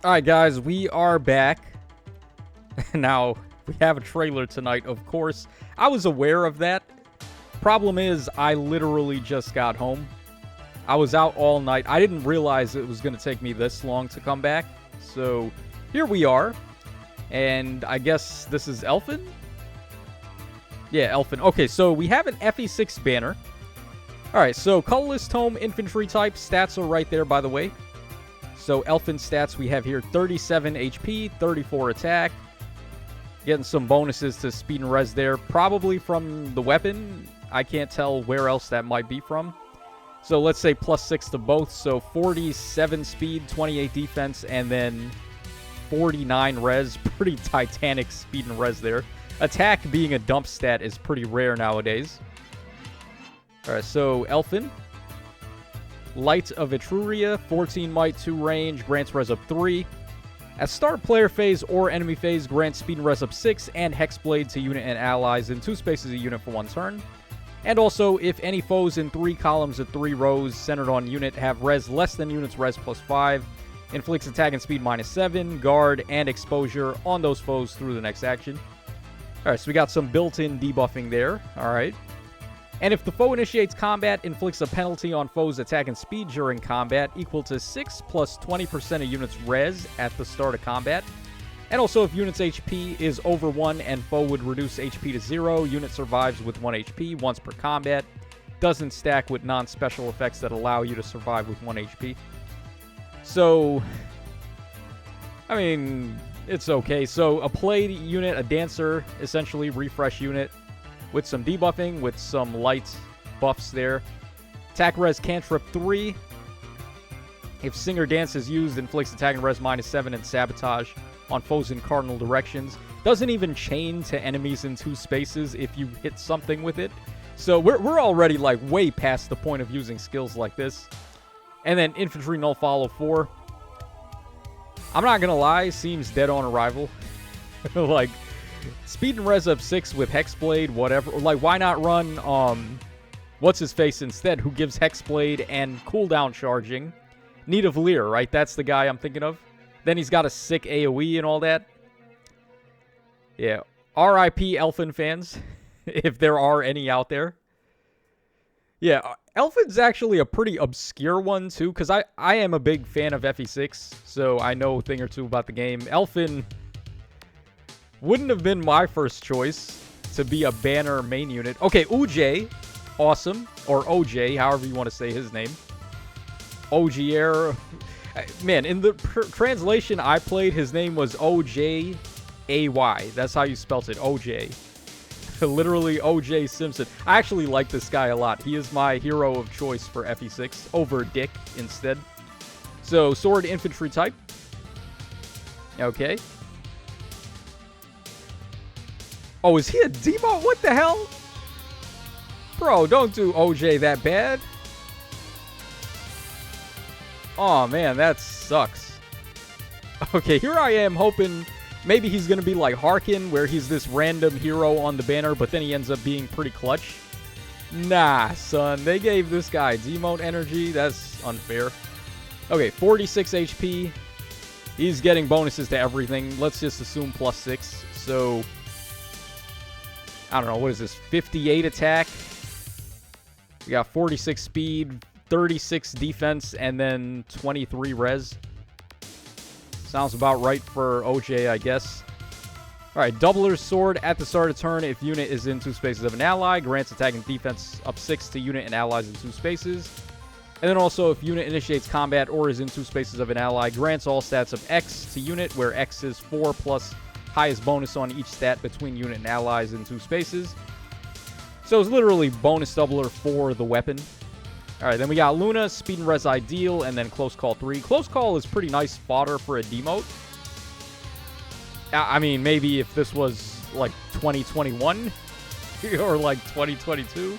Alright, guys, we are back. Now, we have a trailer tonight, of course. I was aware of that. Problem is, I literally just got home. I was out all night. I didn't realize it was going to take me this long to come back. So, here we are. And I guess this is Elfin? Yeah, Elfin. Okay, so we have an FE6 banner. Alright, so colorless tome, infantry type. Stats are right there, by the way. So Elfin stats we have here, 37 HP, 34 attack. Getting some bonuses to speed and res there. Probably from the weapon. I can't tell where else that might be from. So let's say +6 to both. So 47 speed, 28 defense, and then 49 res. Pretty titanic speed and res there. Attack being a dump stat is pretty rare nowadays. Alright, so Elfin. Light of Etruria, 14 might, 2 range, grants res up 3. At start player phase or enemy phase, grants speed and res up 6, and Hexblade to unit and allies in 2 spaces a unit for 1 turn. And also, if any foes in 3 columns of 3 rows centered on unit have res less than unit's res +5, inflicts attack and speed -7, guard, and exposure on those foes through the next action. Alright, so we got some built-in debuffing there. Alright. And if the foe initiates combat, inflicts a penalty on foe's attack and speed during combat equal to 6 plus 20% of unit's res at the start of combat. And also, if unit's HP is over 1 and foe would reduce HP to 0, unit survives with 1 HP once per combat. Doesn't stack with non-special effects that allow you to survive with 1 HP. So, I mean, it's okay. So, a played unit, a dancer, essentially refresh unit. With some debuffing, with some light buffs there. Attack res cantrip 3. If Singer Dance is used, inflicts attack and res -7 and sabotage on foes in cardinal directions. Doesn't even chain to enemies in 2 spaces if you hit something with it. So we're already like way past the point of using skills like this. And then Infantry Null Follow 4. I'm not gonna lie, seems dead on arrival. Like, speed and res up 6 with Hexblade, whatever. Like, why not run, what's-his-face instead, who gives Hexblade and cooldown charging? Need of Lear, right? That's the guy I'm thinking of. Then he's got a sick AoE and all that. Yeah. RIP Elfin fans, if there are any out there. Yeah, Elfin's actually a pretty obscure one, too, because I am a big fan of FE6, so I know a thing or two about the game. Elfin wouldn't have been my first choice to be a banner main unit. Okay, Ojay, awesome. Or Ojay, however you want to say his name. Ojay. Man, in the translation I played, his name was OJAY. That's how you spelt it, Ojay. Literally OJ Simpson. I actually like this guy a lot. He is my hero of choice for FE6 over Dick instead. So, sword infantry type. Okay. Oh, is he a demote? What the hell? Bro, don't do OJ that bad. Oh, man, that sucks. Okay, here I am hoping maybe he's going to be like Harkin, where he's this random hero on the banner, but then he ends up being pretty clutch. Nah, son. They gave this guy demote energy. That's unfair. Okay, 46 HP. He's getting bonuses to everything. Let's just assume +6. So, I don't know, what is this? 58 attack. We got 46 speed, 36 defense, and then 23 res. Sounds about right for Ojay, I guess. Alright, Doubler's Sword at the start of turn. If unit is in 2 spaces of an ally, grants attack and defense up 6 to unit and allies in 2 spaces. And then also, if unit initiates combat or is in 2 spaces of an ally, grants all stats of X to unit, where X is 4 plus highest bonus on each stat between unit and allies in 2 spaces. So it's literally bonus doubler for the weapon. Alright, then we got Luna, Speed and Res Ideal, and then Close Call 3. Close Call is pretty nice fodder for a demote. I mean, maybe if this was like 2021 or like 2022.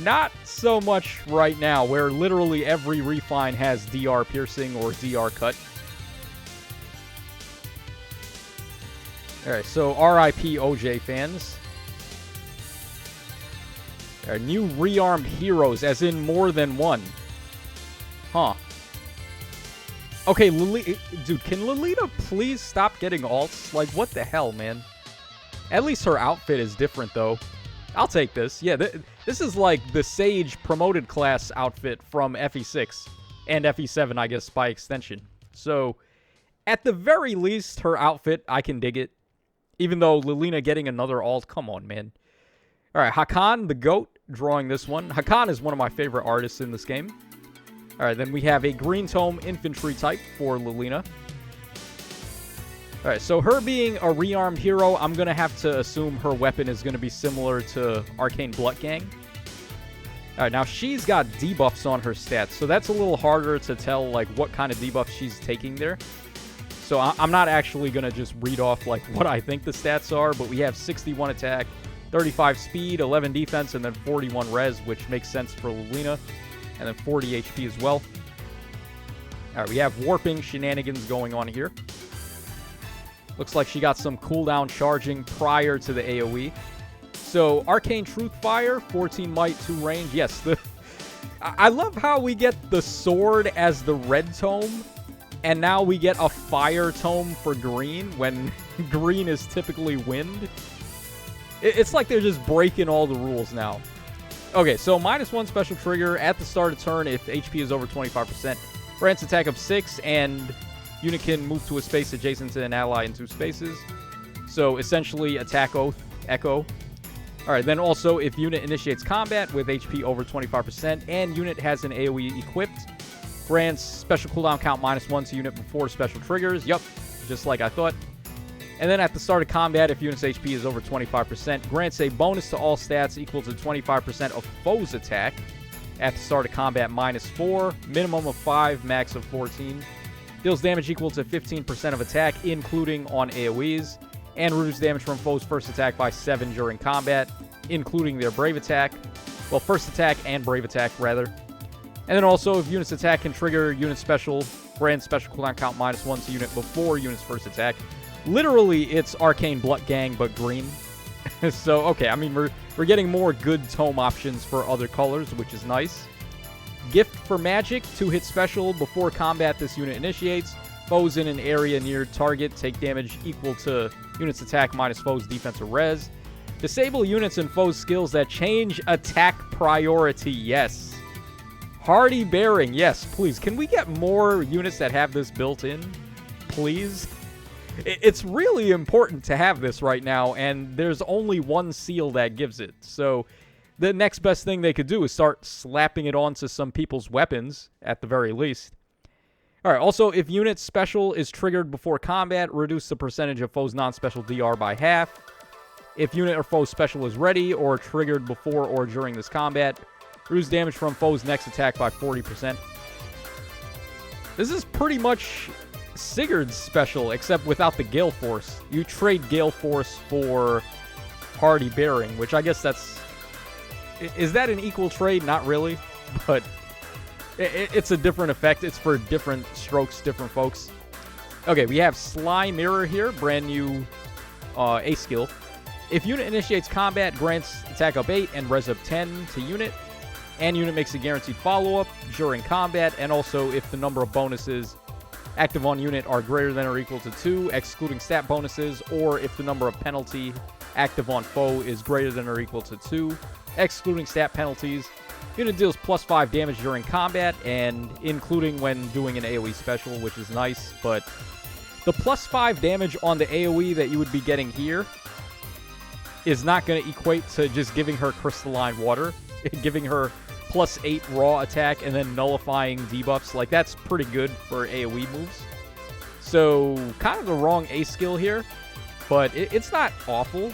Not so much right now, where literally every refine has DR Piercing or DR Cut. Alright, so RIP Ojay fans. New rearmed heroes, as in more than one. Huh. Okay, dude, can Lilina please stop getting alts? Like, what the hell, man? At least her outfit is different, though. I'll take this. Yeah, this is like the Sage promoted class outfit from FE6 and FE7, I guess, by extension. So, at the very least, her outfit, I can dig it. Even though Lilina getting another alt, come on, man. All right, Hakan, the GOAT, drawing this one. Hakan is one of my favorite artists in this game. All right, then we have a Green Tome Infantry type for Lilina. All right, so her being a rearmed hero, I'm going to have to assume her weapon is going to be similar to Arcane Blood Gang. All right, now she's got debuffs on her stats, so that's a little harder to tell, like, what kind of debuff she's taking there. So I'm not actually going to just read off, like, what I think the stats are, but we have 61 attack, 35 speed, 11 defense, and then 41 res, which makes sense for Lilina, and then 40 HP as well. All right, we have warping shenanigans going on here. Looks like she got some cooldown charging prior to the AoE. So, Arcane Truth Fire, 14 might, 2 range. Yes, I love how we get the sword as the red tome, and now we get a fire tome for green, when green is typically wind. It's like they're just breaking all the rules now. Okay, so -1 special trigger at the start of turn if HP is over 25%. Grants attack of 6, and unit can move to a space adjacent to an ally in 2 spaces. So, essentially, attack oath, echo. Alright, then also, if unit initiates combat with HP over 25%, and unit has an AoE equipped, grants special cooldown count -1 to unit before special triggers. Yup, just like I thought. And then at the start of combat, if unit's HP is over 25%, grants a bonus to all stats equal to 25% of foe's attack. At the start of combat, -4, minimum of 5, max of 14. Deals damage equal to 15% of attack, including on AoEs. And reduces damage from foe's first attack by 7 during combat, including their brave attack. Well, first attack and brave attack, rather. And then also, if unit's attack can trigger unit special, grants special cooldown count -1 to unit before unit's first attack. Literally, it's Arcane Blood Gang, but green. So, okay, I mean, we're getting more good tome options for other colors, which is nice. Gift for Magic, 2-hit special. Before combat, this unit initiates. Foes in an area near target take damage equal to unit's attack minus foe's defense or res. Disable units and foes' skills that change attack priority. Yes. Hardy Bearing. Yes, please. Can we get more units that have this built in? Please? It's really important to have this right now, and there's only one seal that gives it. So the next best thing they could do is start slapping it onto some people's weapons, at the very least. Alright, also, if unit special is triggered before combat, reduce the percentage of foe's non-special DR by half. If unit or foe's special is ready or triggered before or during this combat, reduce damage from foe's next attack by 40%. This is pretty much Sigurd's special, except without the Gale Force. You trade Gale Force for Hardy Bearing, which I guess that's... Is that an equal trade? Not really, but it's a different effect. It's for different strokes, different folks. Okay, we have Sly Mirror here, brand new A skill. If unit initiates combat, grants attack up 8 and res up 10 to unit, and unit makes a guaranteed follow-up during combat, and also if the number of bonuses active on unit are greater than or equal to 2, excluding stat bonuses, or if the number of penalty active on foe is greater than or equal to 2, excluding stat penalties. Unit deals +5 damage during combat, and including when doing an AoE special, which is nice, but the +5 damage on the AoE that you would be getting here is not going to equate to just giving her Crystalline Water, giving her +8 raw attack, and then nullifying debuffs. Like, that's pretty good for AoE moves. So, kind of the wrong A skill here, but it's not awful.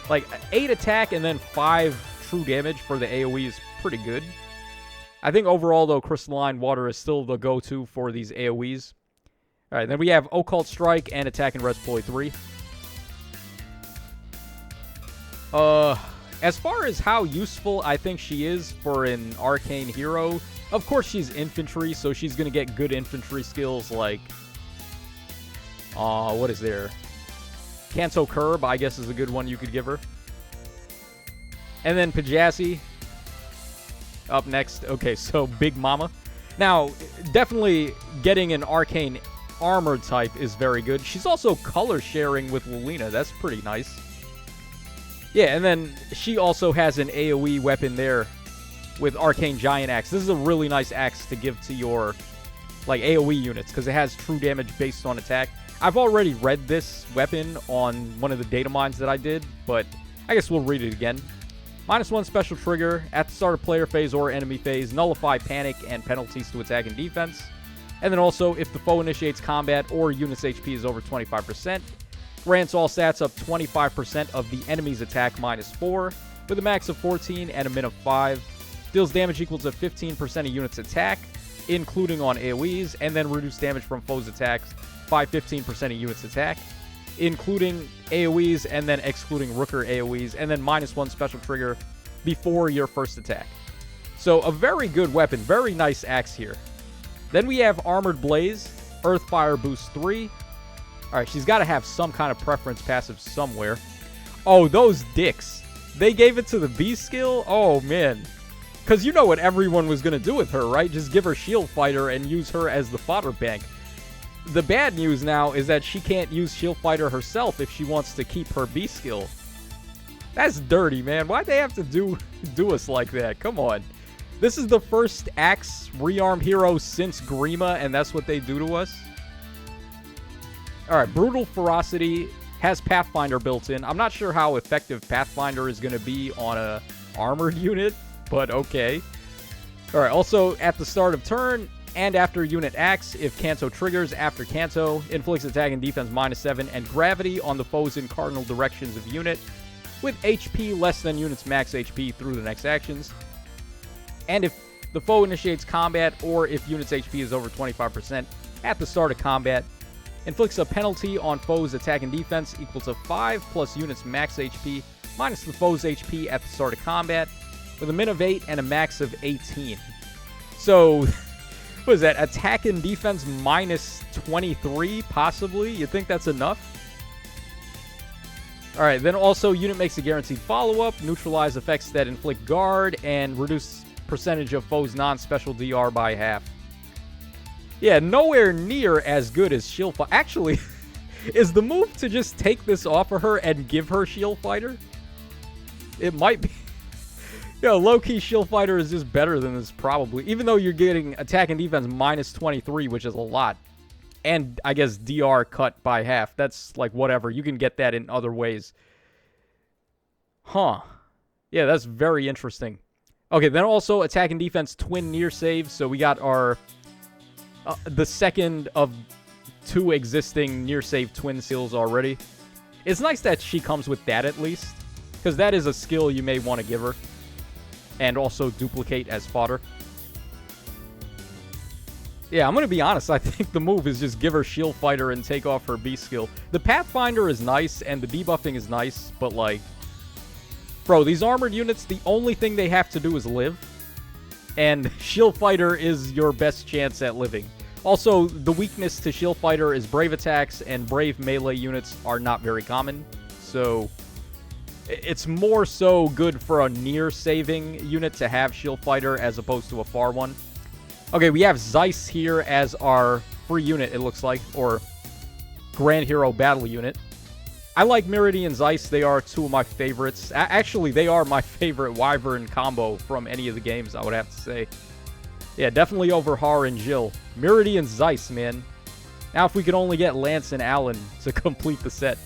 Like, 8 attack and then 5 true damage for the AoE is pretty good. I think overall, though, Crystalline Water is still the go-to for these AoEs. Alright, then we have Occult Strike and Attack and Resploy 3. As far as how useful I think she is for an arcane hero, of course she's infantry, so she's going to get good infantry skills like... what is there? Canto Curb, I guess, is a good one you could give her. And then Pjazi up next. Okay, so Big Mama. Now, definitely getting an arcane armor type is very good. She's also color sharing with Lilina. That's pretty nice. Yeah, and then she also has an AoE weapon there with Arcane Giant Axe. This is a really nice axe to give to your like AoE units because it has true damage based on attack. I've already read this weapon on one of the data mines that I did, but I guess we'll read it again. -1 special trigger at the start of player phase or enemy phase. Nullify panic and penalties to attack and defense. And then also, if the foe initiates combat or unit's HP is over 25%, grants all stats up 25% of the enemy's attack -4, with a max of 14 and a min of 5. Deals damage equal to 15% of unit's attack, including on AoEs, and then reduce damage from foes' attacks by 15% of unit's attack, including AoEs and then excluding Rooker AoEs, and then -1 special trigger before your first attack. So a very good weapon, very nice axe here. Then we have Armored Blaze, Earth Fire Boost 3. Alright, she's got to have some kind of preference passive somewhere. Oh, those dicks. They gave it to the B skill? Oh, man. Because you know what everyone was going to do with her, right? Just give her Shield Fighter and use her as the fodder bank. The bad news now is that she can't use Shield Fighter herself if she wants to keep her B skill. That's dirty, man. Why'd they have to do us like that? Come on. This is the first Axe Rearmed hero since Grima, and that's what they do to us? Alright, Brutal Ferocity has Pathfinder built in. I'm not sure how effective Pathfinder is going to be on a armored unit, but okay. Alright, also at the start of turn and after unit acts, if Canto triggers after Canto, inflicts attack and defense -7 and gravity on the foes in cardinal directions of unit, with HP less than unit's max HP through the next actions. And if the foe initiates combat or if unit's HP is over 25% at the start of combat, inflicts a penalty on foes' attack and defense equal to 5 plus unit's max HP minus the foe's HP at the start of combat, with a min of 8 and a max of 18. So, what is that? Attack and defense -23, possibly? You think that's enough? Alright, then also, unit makes a guaranteed follow-up, neutralize effects that inflict guard, and reduce percentage of foes' non-special DR by half. Yeah, nowhere near as good as Shield Fighter. Actually, is the move to just take this off of her and give her Shield Fighter? It might be. Yo, low-key Shield Fighter is just better than this, probably. Even though you're getting attack and defense -23, which is a lot. And, I guess, DR cut by half. That's, like, whatever. You can get that in other ways. Huh. Yeah, that's very interesting. Okay, then also attack and defense twin near saves. So we got our... the second of 2 existing near save twin skills already. It's nice that she comes with that at least, because that is a skill you may want to give her. And also duplicate as fodder. Yeah, I'm going to be honest. I think the move is just give her Shield Fighter and take off her B skill. The Pathfinder is nice, and the debuffing is nice, but like... Bro, these armored units, the only thing they have to do is live. And Shield Fighter is your best chance at living. Also, the weakness to Shield Fighter is brave attacks, and brave melee units are not very common. So, it's more so good for a near-saving unit to have Shield Fighter as opposed to a far one. Okay, we have Zeiss here as our free unit, it looks like, or Grand Hero Battle unit. I like Meridian Zeiss. They are 2 of my favorites. Actually, they are my favorite Wyvern combo from any of the games, I would have to say. Yeah, definitely over Har and Jill. Meridian Zeiss, man. Now, if we could only get Lance and Alan to complete the set.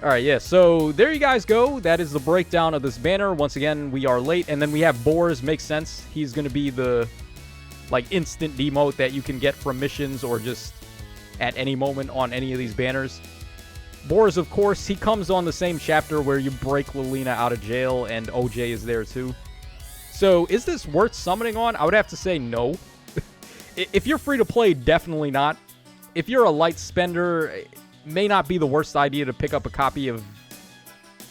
Alright, yeah, so there you guys go. That is the breakdown of this banner. Once again, we are late. And then we have Boars. Makes sense. He's going to be the, like, instant demote that you can get from missions or just... at any moment on any of these banners. Boris, of course, he comes on the same chapter where you break Lilina out of jail, and Ojay is there too. So, is this worth summoning on? I would have to say no. If you're free to play, definitely not. If you're a light spender, it may not be the worst idea to pick up a copy of...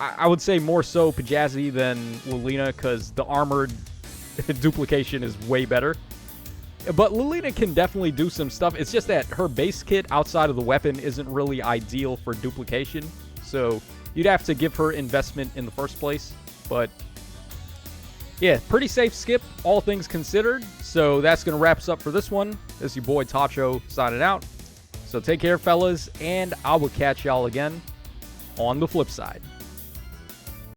I would say more so Pjazi than Lilina, because the armored duplication is way better. But Lilina can definitely do some stuff. It's just that her base kit outside of the weapon isn't really ideal for duplication. So you'd have to give her investment in the first place. But Yeah, pretty safe skip, all things considered. So that's going to wrap us up for this one. This is your boy Tacho signing out. So take care, fellas, and I will catch y'all again on the flip side.